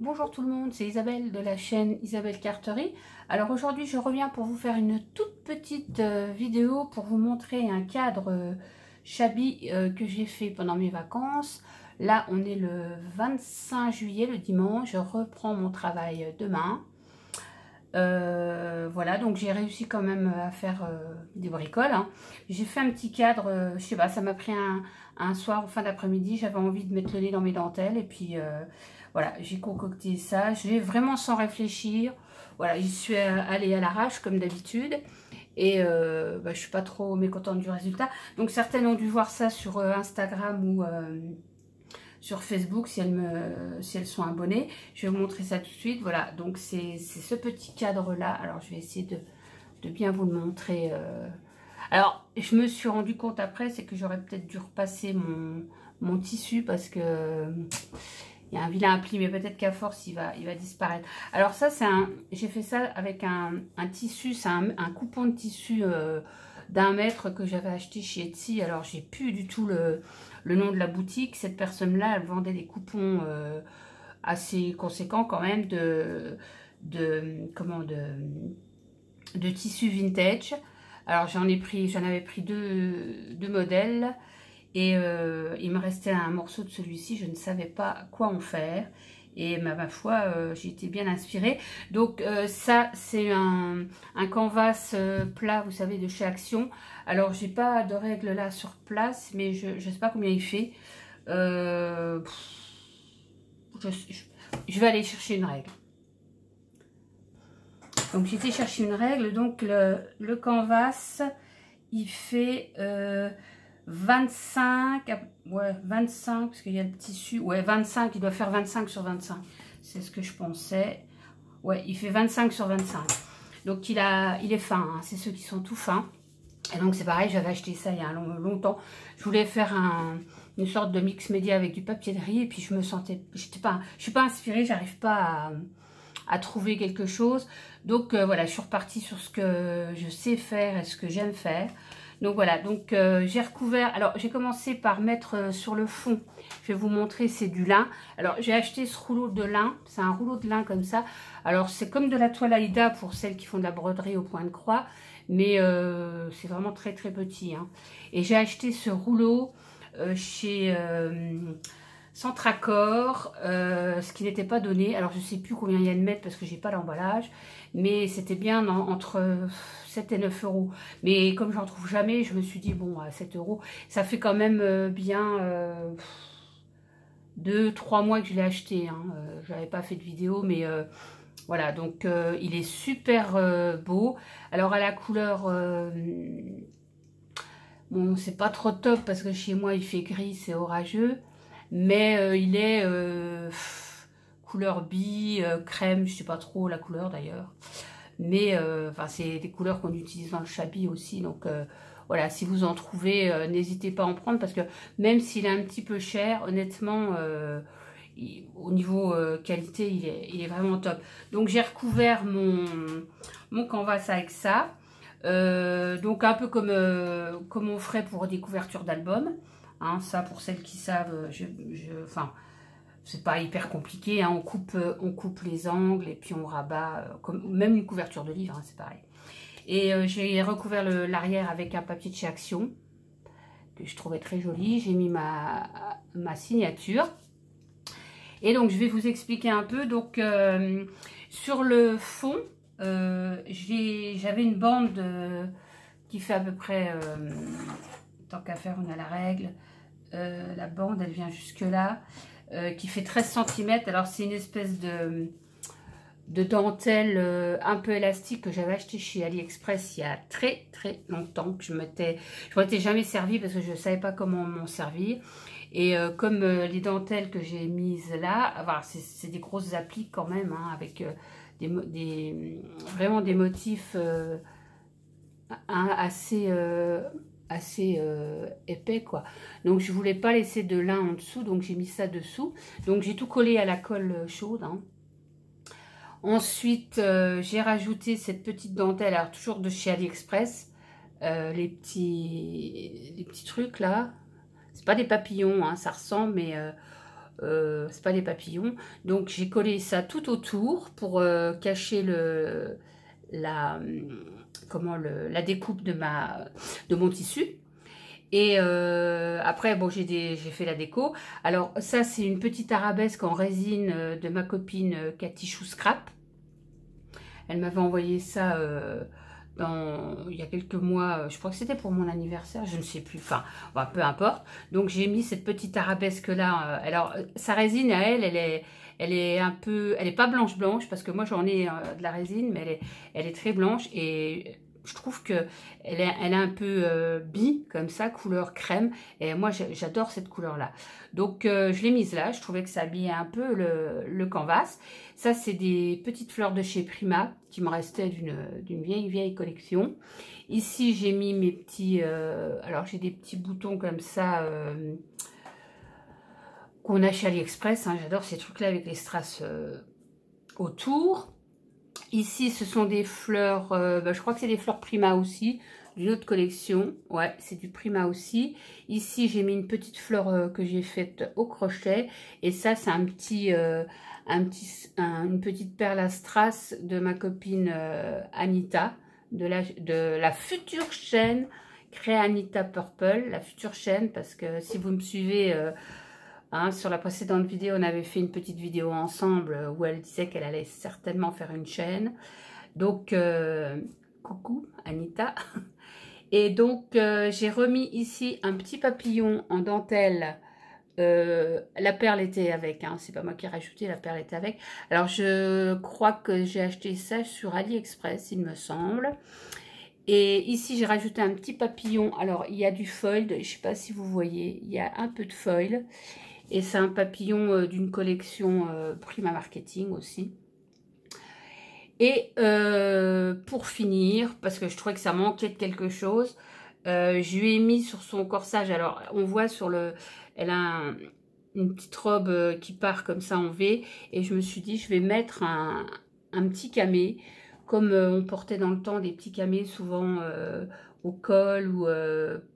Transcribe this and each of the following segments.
Bonjour tout le monde, c'est Isabelle de la chaîne Isabelle Carterie. Alors aujourd'hui je reviens pour vous faire une toute petite vidéo pour vous montrer un cadre shabby que j'ai fait pendant mes vacances. Là on est le 25 juillet, le dimanche, je reprends mon travail demain. Voilà, donc j'ai réussi quand même à faire des bricoles, hein. J'ai fait un petit cadre, je sais pas, ça m'a pris un soir en fin d'après-midi, j'avais envie de mettre le nez dans mes dentelles et puis voilà, j'ai concocté ça, j'ai vraiment sans réfléchir, voilà, j'y suis allée à l'arrache comme d'habitude et je suis pas trop mécontente du résultat. Donc certaines ont dû voir ça sur Instagram ou sur Facebook si elles sont abonnées. Je vais vous montrer ça tout de suite. Voilà, donc c'est ce petit cadre là. Alors je vais essayer de bien vous le montrer. Alors je me suis rendu compte après, c'est que j'aurais peut-être dû repasser mon tissu parce que il y a un vilain pli, mais peut-être qu'à force il va disparaître. Alors ça c'est j'ai fait ça avec un tissu, c'est un coupon de tissu d'1 mètre que j'avais acheté chez Etsy. Alors j'ai plus du tout le nom de la boutique. Cette personne-là, elle vendait des coupons assez conséquents quand même de tissu vintage. Alors j'en avais pris deux modèles et il me restait un morceau de celui-ci. Je ne savais pas quoi en faire. Et ma foi, j'ai été bien inspirée. Donc ça, c'est un canvas plat, vous savez, de chez Action. Alors, j'ai pas de règle là sur place, mais je ne sais pas combien il fait. Je vais aller chercher une règle. Donc, j'ai été chercher une règle. Donc, le canvas, il fait 25, ouais, 25, parce qu'il y a le tissu, ouais, 25, il doit faire 25 sur 25, c'est ce que je pensais, ouais, il fait 25 sur 25, donc il est fin, hein, c'est ceux qui sont tout fins, et donc c'est pareil, j'avais acheté ça il y a longtemps, je voulais faire une sorte de mix média avec du papier de riz, et puis je me sentais, je suis pas inspirée, j'arrive pas à trouver quelque chose, donc voilà, je suis repartie sur ce que je sais faire et ce que j'aime faire. Donc voilà, donc j'ai recouvert, alors j'ai commencé par mettre sur le fond, je vais vous montrer, c'est du lin. Alors j'ai acheté ce rouleau de lin, c'est un rouleau de lin comme ça. Alors c'est comme de la toile Aïda pour celles qui font de la broderie au point de croix, mais c'est vraiment très très petit, hein. Et j'ai acheté ce rouleau chez Centracor, ce qui n'était pas donné. Alors je sais plus combien il y a de mètres parce que j'ai pas l'emballage, mais c'était bien entre 7 et 9 euros. Mais comme j'en trouve jamais, je me suis dit bon, à 7 euros, ça fait quand même bien 2-3 mois que je l'ai acheté, hein. J'avais pas fait de vidéo, mais voilà, donc il est super beau. Alors à la couleur, bon, c'est pas trop top parce que chez moi il fait gris, c'est orageux. Mais il est couleur bille, crème, je sais pas trop la couleur d'ailleurs. Mais enfin, c'est des couleurs qu'on utilise dans le shabby aussi. Donc voilà, si vous en trouvez, n'hésitez pas à en prendre parce que même s'il est un petit peu cher, honnêtement, au niveau qualité, il est vraiment top. Donc j'ai recouvert mon canvas avec ça. Donc un peu comme on ferait pour des couvertures d'albums. Hein, ça, pour celles qui savent, enfin, c'est pas hyper compliqué, hein, on coupe les angles et puis on rabat, même une couverture de livre, hein, c'est pareil. Et j'ai recouvert l'arrière avec un papier de chez Action, que je trouvais très joli. J'ai mis ma signature. Et donc, je vais vous expliquer un peu. Donc, sur le fond, j'avais une bande qui fait à peu près, tant qu'à faire, on a la règle. La bande, elle vient jusque là, qui fait 13 cm. Alors, c'est une espèce de dentelle un peu élastique que j'avais acheté chez AliExpress il y a très très longtemps, que je m'étais jamais servi parce que je ne savais pas comment m'en servir. Et comme les dentelles que j'ai mises là, voilà, c'est des grosses appliques quand même, hein, avec vraiment des motifs assez épais, quoi. Donc je voulais pas laisser de lin en dessous, donc j'ai mis ça dessous. Donc j'ai tout collé à la colle chaude, hein. Ensuite j'ai rajouté cette petite dentelle, alors toujours de chez AliExpress, les petits trucs là, c'est pas des papillons, hein, ça ressemble, mais c'est pas des papillons. Donc j'ai collé ça tout autour pour cacher la découpe de mon tissu. Et après, bon, j'ai fait la déco. Alors ça, c'est une petite arabesque en résine de ma copine Cathy Chou Scrap. Elle m'avait envoyé ça il y a quelques mois, je crois que c'était pour mon anniversaire, je ne sais plus, enfin, bah, peu importe. Donc j'ai mis cette petite arabesque là. Alors sa résine à elle est un peu, elle est pas blanche parce que moi j'en ai de la résine, mais elle est très blanche et je trouve que elle est un peu bi comme ça, couleur crème. Et moi j'adore cette couleur là. Donc je l'ai mise là. Je trouvais que ça habillait un peu le canvas. Ça c'est des petites fleurs de chez Prima qui me restaient d'une vieille collection. Ici j'ai mis mes petits, alors j'ai des petits boutons comme ça qu'on a chez AliExpress. Hein. J'adore ces trucs là avec les strass autour. Ici, ce sont des fleurs, je crois que c'est des fleurs Prima aussi, d'une autre collection. Ouais, c'est du Prima aussi. Ici, j'ai mis une petite fleur que j'ai faite au crochet. Et ça, c'est une petite perle à strass de ma copine Anita, de la future chaîne Créa Anita Purple, la future chaîne, parce que si vous me suivez... Hein, sur la précédente vidéo, on avait fait une petite vidéo ensemble où elle disait qu'elle allait certainement faire une chaîne. Donc, coucou Anita. Et donc, j'ai remis ici un petit papillon en dentelle. La perle était avec, hein, c'est pas moi qui ai rajouté, la perle était avec. Alors, je crois que j'ai acheté ça sur AliExpress, il me semble. Et ici, j'ai rajouté un petit papillon. Alors, il y a du foil, je ne sais pas si vous voyez, il y a un peu de foil. Et c'est un papillon d'une collection Prima Marketing aussi. Et pour finir, parce que je trouvais que ça manquait de quelque chose, je lui ai mis sur son corsage. Alors, on voit sur le... Elle a une petite robe qui part comme ça en V. Et je me suis dit, je vais mettre un petit camé. Comme on portait dans le temps des petits camés, souvent au col ou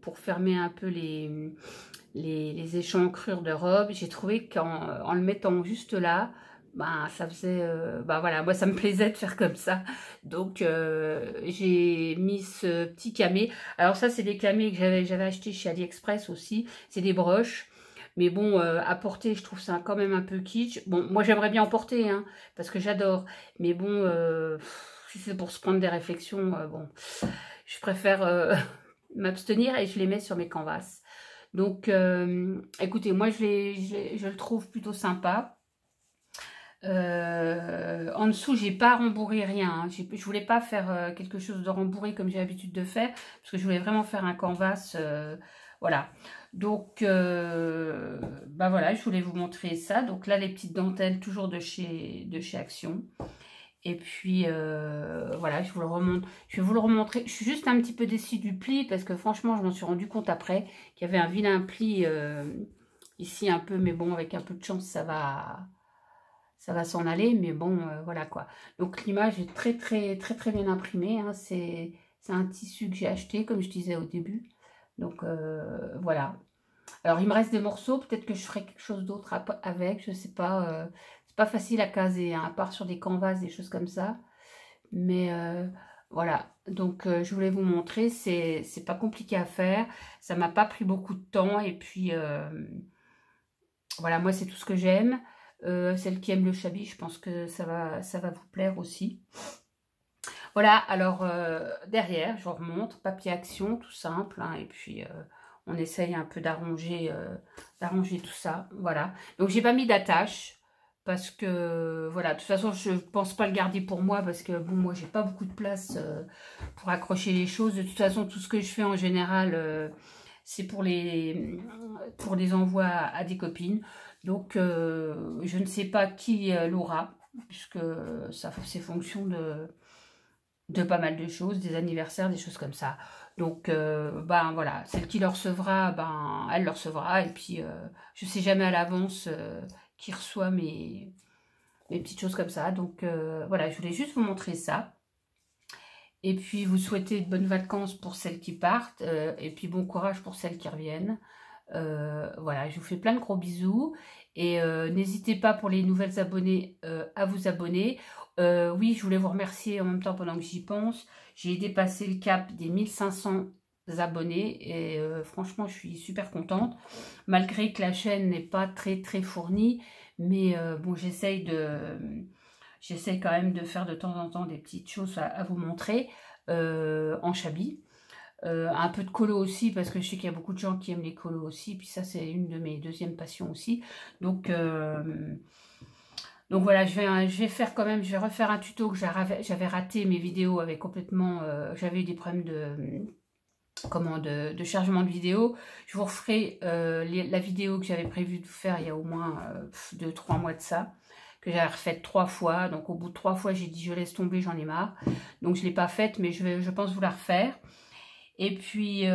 pour fermer un peu les échancrures de robe. J'ai trouvé qu'en le mettant juste là, ben, ça faisait... ben voilà, moi ça me plaisait de faire comme ça. Donc j'ai mis ce petit camé. Alors ça c'est des camés que j'avais acheté chez AliExpress aussi. C'est des broches. Mais bon, à porter, je trouve ça quand même un peu kitsch. Bon, moi j'aimerais bien en porter, hein, parce que j'adore. Mais bon, si c'est pour se prendre des réflexions, bon, je préfère m'abstenir et je les mets sur mes canvas. Donc, écoutez, moi, je le trouve plutôt sympa. En dessous, j'ai pas rembourré rien. Hein. Je voulais pas faire quelque chose de rembourré comme j'ai l'habitude de faire, parce que je voulais vraiment faire un canvas. Voilà. Donc, bah voilà, je voulais vous montrer ça. Donc là, les petites dentelles, toujours de chez Action. Et puis, voilà, je vais vous le remontrer. Je suis juste un petit peu déçue du pli, parce que franchement, je m'en suis rendu compte après qu'il y avait un vilain pli ici un peu. Mais bon, avec un peu de chance, ça va s'en aller. Mais bon, voilà quoi. Donc, l'image est très bien imprimée. Hein. C'est un tissu que j'ai acheté, comme je disais au début. Donc, voilà. Alors, il me reste des morceaux. Peut-être que je ferai quelque chose d'autre avec. Je ne sais pas. C'est pas facile à caser, hein, à part sur des canvas, des choses comme ça. Mais voilà. Donc, je voulais vous montrer. C'est pas compliqué à faire. Ça m'a pas pris beaucoup de temps. Et puis, voilà, moi, c'est tout ce que j'aime. Celle qui aime le shabby, je pense que ça va vous plaire aussi. Voilà, alors derrière, je vous remontre, papier action, tout simple, hein, et puis on essaye un peu d'arranger tout ça, voilà. Donc j'ai pas mis d'attache, parce que, voilà, de toute façon, je pense pas le garder pour moi, parce que, bon, moi, j'ai pas beaucoup de place pour accrocher les choses. De toute façon, tout ce que je fais en général, c'est pour les envois à des copines. Donc, je ne sais pas qui l'aura, puisque ça c'est fonction de pas mal de choses, des anniversaires, des choses comme ça. Donc, ben voilà, celle qui le recevra, ben, elle le recevra. Et puis, je sais jamais à l'avance qui reçoit mes petites choses comme ça. Donc, voilà, je voulais juste vous montrer ça. Et puis, vous souhaitez de bonnes vacances pour celles qui partent. Et puis, bon courage pour celles qui reviennent. Voilà, je vous fais plein de gros bisous. Et n'hésitez pas pour les nouvelles abonnés à vous abonner. Oui, je voulais vous remercier en même temps pendant que j'y pense. J'ai dépassé le cap des 1500 abonnés et franchement, je suis super contente. Malgré que la chaîne n'est pas très fournie, mais bon, j'essaye quand même de faire de temps en temps des petites choses à vous montrer en Chabi. Un peu de colo aussi, parce que je sais qu'il y a beaucoup de gens qui aiment les colos aussi, puis ça c'est une de mes deuxièmes passions aussi. Donc voilà, je vais faire quand même, je vais refaire un tuto que j'avais raté. Mes vidéos avaient complètement, j'avais eu des problèmes de chargement de vidéo. Je vous referai la vidéo que j'avais prévu de vous faire il y a au moins 2-3 mois de ça, que j'avais refaite 3 fois. Donc au bout de 3 fois, j'ai dit je laisse tomber, j'en ai marre. Donc je ne l'ai pas faite, mais je pense vous la refaire. Et puis,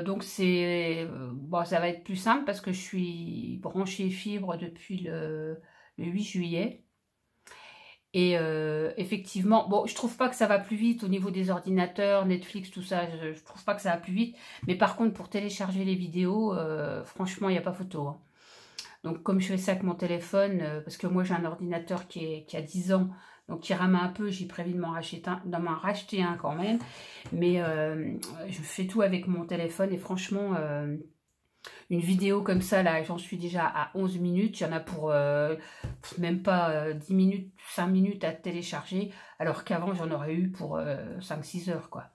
donc c'est bon, ça va être plus simple parce que je suis branchée fibre depuis le 8 juillet. Et effectivement, bon, je trouve pas que ça va plus vite au niveau des ordinateurs, Netflix, tout ça, je trouve pas que ça va plus vite. Mais par contre, pour télécharger les vidéos, franchement, il n'y a pas photo, hein. Donc comme je fais ça avec mon téléphone, parce que moi j'ai un ordinateur qui a 10 ans, donc qui rame un peu, j'ai prévu de m'en racheter un quand même. Mais je fais tout avec mon téléphone et franchement, une vidéo comme ça, là, j'en suis déjà à 11 minutes. Il y en a pour même pas 10 minutes, 5 minutes à télécharger, alors qu'avant j'en aurais eu pour 5-6 heures, quoi.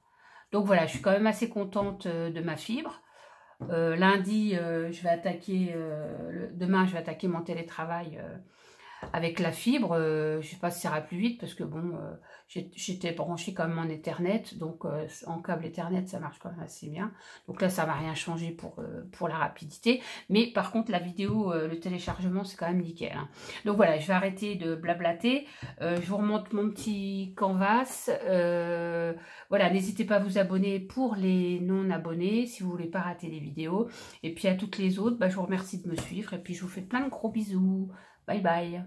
Donc voilà, je suis quand même assez contente de ma fibre. Lundi, je vais attaquer, demain, je vais attaquer mon télétravail avec la fibre. Je ne sais pas si ça ira plus vite parce que bon, j'étais branchée quand même en Ethernet, donc en câble Ethernet, ça marche quand même assez bien. Donc là, ça ne va rien changer pour la rapidité. Mais par contre, la vidéo, le téléchargement, c'est quand même nickel, hein. Donc voilà, je vais arrêter de blablater. Je vous remonte mon petit canvas. Voilà, n'hésitez pas à vous abonner pour les non-abonnés si vous voulez pas rater les vidéos. Et puis à toutes les autres, bah, je vous remercie de me suivre et puis je vous fais plein de gros bisous. Bye bye.